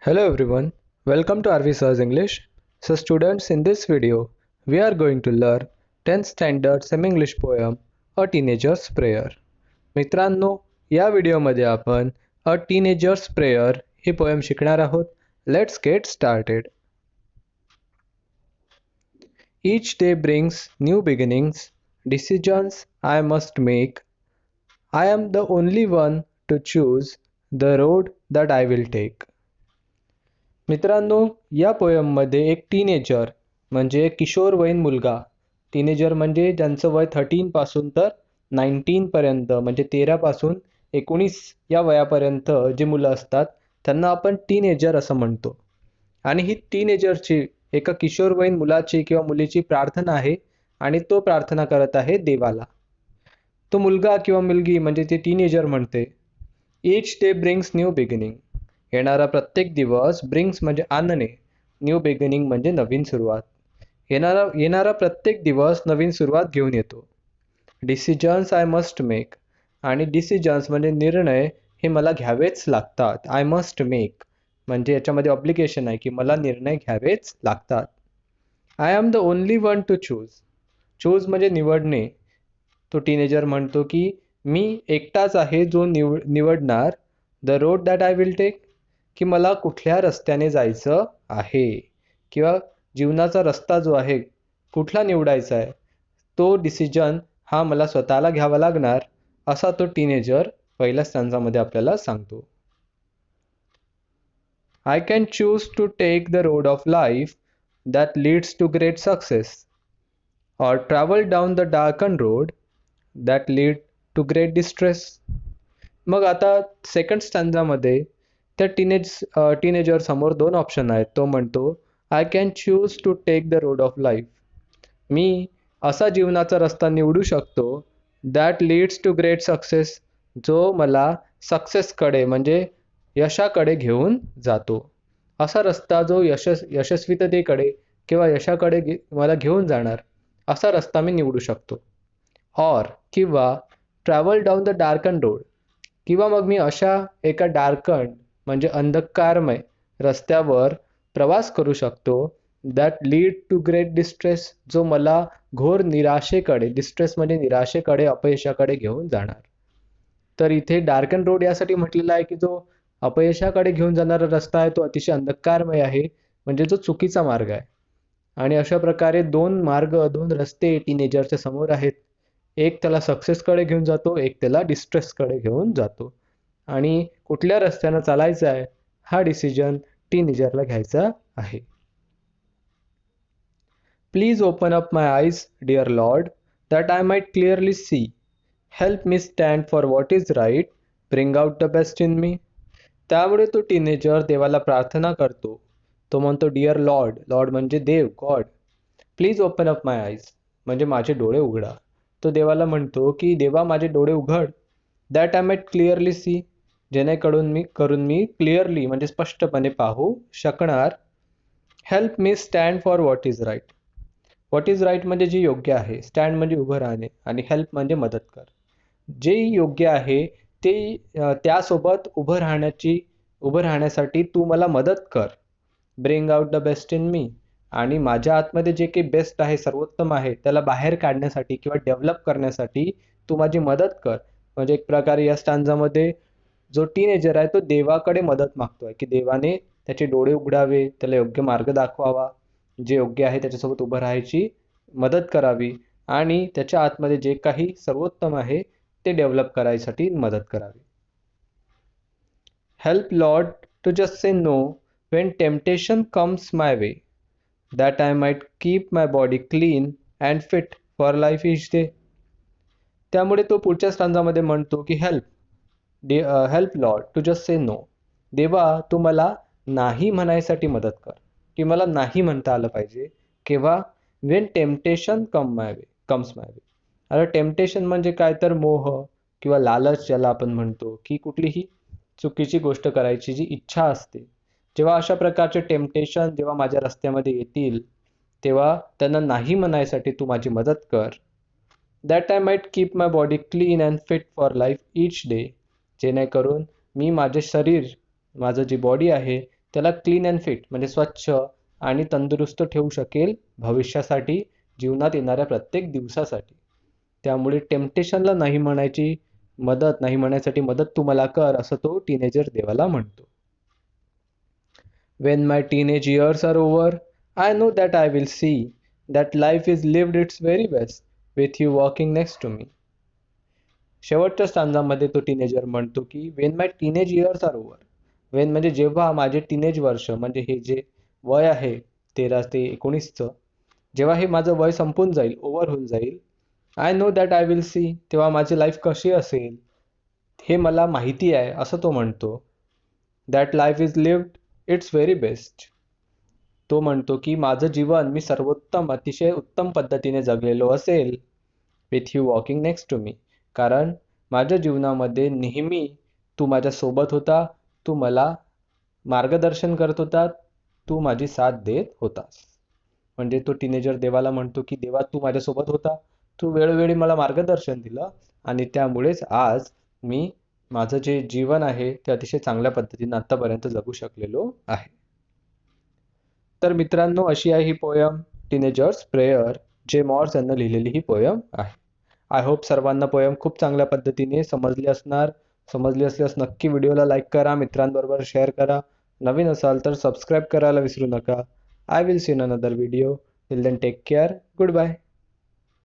Hello everyone, welcome to RV Sirs English. So students, in this video, we are going to learn 10th standard semi-English poem, A Teenager's Prayer. मित्रांनो, या व्हिडिओमध्ये आपण A Teenager's Prayer he poem शिकणार आहोत. Let's get started. Each day brings new beginnings, decisions I must make. I am the only one to choose the road that I will take. मित्रांनो, या पोयममध्ये एक teenager म्हणजे एक किशोरवयीन मुलगा, teenager म्हणजे ज्यांचं वय 13 पासून तर 19 पर्यंत म्हणजे 13 पासून 19 या वयापर्यंत जी मुलं असतात त्यांना आपण टीनेजर असं म्हणतो. आणि ही टीनेजरची एका किशोरवयीन मुलाची किंवा मुलीची प्रार्थना आहे आणि तो प्रार्थना करत आहे देवाला. तो मुलगा किंवा मुलगी म्हणजे ती टीनेजर म्हणते, each day brings new beginning. येणारा प्रत्येक दिवस, ब्रिंग्स म्हणजे आणणे, न्यू बिगिनिंग म्हणजे नवीन सुरुवात. येणारा प्रत्येक दिवस नवीन सुरुवात घेऊन येतो. डिसिजन्स आय मस्ट मेक, आणि डिसिजन्स म्हणजे निर्णय हे मला घ्यावेच लागतात. आय मस्ट मेक म्हणजे याच्यामध्ये ऑब्लिगेशन आहे की मला निर्णय घ्यावेच लागतात. I am the only one two choose. Choose म्हणजे निवडणे. तो टीनेजर म्हणतो की मी एकटाच आहे जो निवडणार. The road that I will take, की मला कुठल्या रस्त्याने जायचं आहे किंवा जीवनाचा रस्ता जो आहे कुठला निवडायचा आहे तो डिसिजन हा मला स्वतःला घ्यावा लागणार, असा तो टीनेजर पहिल्या स्टॅन्झामध्ये आपल्याला सांगतो. I can choose to take the road of life that leads to great success or travel down the darker road that lead to great distress. मग आता सेकंड स्टॅन्झामध्ये त्या टीनेजर समोर दोन ऑप्शन आहेत. तो म्हणतो I can choose to take the road of life. मी असा जीवनाचा रस्ता निवडू शकतो that leads to great success, जो मला सक्सेसकडे म्हणजे यशाकडे घेऊन जातो. असा रस्ता जो यशस्वीततेकडे किंवा यशाकडे मला घेऊन जाणार असा रस्ता मी निवडू शकतो. और किंवा travel down the darker road, किंवा मग मी अशा एका डार्कन म्हणजे अंधकारमय रस्त्यावर प्रवास करू शकतो that lead to great distress, जो मला घोर निराशेकडे, डिस्ट्रेस म्हणजे निराशेकडे, अपयशाकडे घेऊन जाणार. तर इथे डार्कन रोड यासाठी म्हटलेला आहे की जो अपयशाकडे घेऊन जाणारा रस्ता आहे तो अतिशय अंधकारमय आहे, म्हणजे जो चुकीचा मार्ग आहे. आणि अशा प्रकारे दोन मार्ग, दोन रस्ते टीनेजरच्या समोर आहेत. एक त्याला सक्सेसकडे घेऊन जातो, एक त्याला डिस्ट्रेसकडे घेऊन जातो. आणि कुठल्या रस्त्यानं चालायचं आहे हा डिसिजन टीनेजरला घ्यायचा आहे. Please open up my eyes dear lord that I might clearly see. Help me stand for what is right, bring out the best in me. त्यामुळे तो टीनेजर देवाला प्रार्थना करतो. तो म्हणतो डिअर लॉर्ड, लॉर्ड म्हणजे देव, god. Please open up my eyes म्हणजे माझे डोळे उघडा. तो देवाला म्हणतो की देवा माझे डोळे उघड. That I might clearly see, जेणेकरून मी क्लिअरली म्हणजे स्पष्टपणे पाहू शकणार. Help me stand for what is right. What is right म्हणजे जे योग्य आहे, स्टँड म्हणजे उभं राहणे, आणि हेल्प म्हणजे मदत कर. जे योग्य आहे ते त्यासोबत उभं राहण्यासाठी तू मला मदत कर. Bring out the best in me, आणि माझ्या आतमध्ये जे काही बेस्ट आहे, सर्वोत्तम आहे, त्याला बाहेर काढण्यासाठी किंवा डेव्हलप करण्यासाठी तू माझी मदत कर. म्हणजे एक प्रकारे या स्टांजामध्ये जो टीनेजर आहे तो देवाकडे मदत मागतोय की देवाने त्याचे डोळे उघडावे, त्याला योग्य मार्ग दाखवावा, जे योग्य आहे त्याच्यासोबत उभं राहायची मदत करावी, आणि त्याच्या आतमध्ये जे काही सर्वोत्तम आहे ते डेव्हलप करायसाठी मदत करावी. Help Lord to just say no when temptation comes my way, that I might keep my body clean and fit for life each day. त्यामुळे तो पुढच्या स्टांजामध्ये म्हणतो की help Lord to just say no. देवा तू मला नाही म्हणायसाठी मदत कर, की मला नाही म्हणता आलं पाहिजे केव्हा, Wien temptation comes my way. आता टेम्पटेशन म्हणजे काय तर मोह किंवा लालच ज्याला आपण म्हणतो, की कुठलीही चुकीची गोष्ट करायची जी इच्छा असते, जेव्हा अशा प्रकारचे टेम्पटेशन जेव्हा माझ्या रस्त्यामध्ये येतील तेव्हा त्यांना नाही म्हणायसाठी तू माझी मदत कर. That I might keep my body clean and fit for life each day, जेणेकरून मी माझे शरीर, माझं जी बॉडी आहे त्याला क्लीन अँड फिट म्हणजे स्वच्छ आणि तंदुरुस्त ठेवू शकेल भविष्यासाठी, जीवनात येणाऱ्या प्रत्येक दिवसासाठी. त्यामुळे टेम्पटेशनला नाही म्हणायसाठी मदत तू मला कर, असं तो टीनेजर देवाला म्हणतो. When my teenage years are over, I know that I will see that life is lived its very best with you walking next to me. शेवटच्या स्टांजामध्ये तो टीनेजर म्हणतो की when my teenage years are over. When म्हणजे जेव्हा माझे teenage वर्ष म्हणजे हे जे वय आहे 13 ते 19चं, जेव्हा हे माझं वय संपून जाईल, ओव्हर होऊन जाईल, I know that I will C, तेव्हा माझी लाईफ कशी असेल हे मला माहिती आहे, असं तो म्हणतो. That life is lived it's very best. तो म्हणतो की माझं जीवन मी सर्वोत्तम अतिशय उत्तम पद्धतीने जगलेलो असेल with you walking next to me, कारण माझ्या जीवनामध्ये नेहमी तू माझ्या सोबत होता, तू मला मार्गदर्शन करत होता, तू माझी साथ देत होतास. म्हणजे तो टीनेजर देवाला म्हणतो की देवा तू माझ्यासोबत होता, तू वेळोवेळी मला मार्गदर्शन दिलं आणि त्यामुळेच आज मी माझं जे जीवन आहे ते अतिशय चांगल्या पद्धतीने आतापर्यंत जगू शकलेलो आहे. तर मित्रांनो, अशी आहे ही पोयम टीनेजर्स प्रेयर, जे मॉर्स यांना लिहिलेली ही पोयम आहे. आय होप सर्वांना पोयम खूप चांगल्या पद्धतीने समजली असणार. समजली असल्यास नक्की व्हिडिओला लाईक करा, मित्रांबरोबर शेअर करा. नवीन असाल तर सबस्क्राईब करायला विसरू नका. I will see in another video. Till then take care. Good bye.